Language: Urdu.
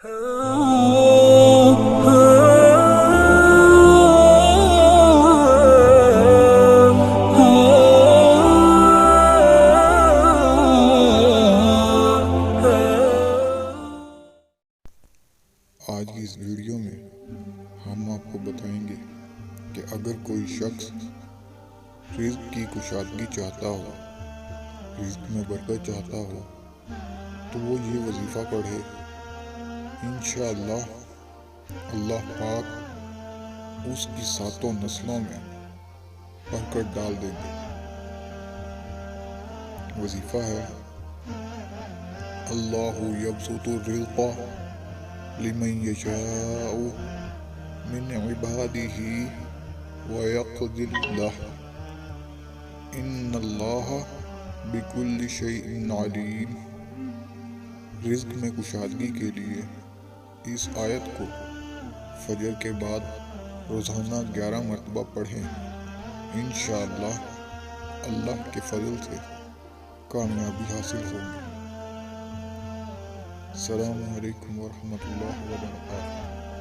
آج کی اس ویڈیو میں ہم آپ کو بتائیں گے کہ اگر کوئی شخص رزق کی کشادگی چاہتا ہو، رزق میں برکت چاہتا ہو، تو وہ یہ وظیفہ پڑھے، انشاءاللہ اللہ پاک اس کی ساتوں نسلوں میں برکت ڈال دیں گے۔ وظیفہ ہے اللہ یبسط الرزق لمن یشاء من عبادہ ویقدر لہ ان اللہ بکل شیء علیم۔ رزق میں کشادگی کے لیے اس آیت کو فجر کے بعد روزانہ 11 مرتبہ پڑھیں، انشاءاللہ اللہ کے فضل سے کامیابی حاصل ہوگی۔ السلام علیکم ورحمۃ اللہ وبرکاتہ۔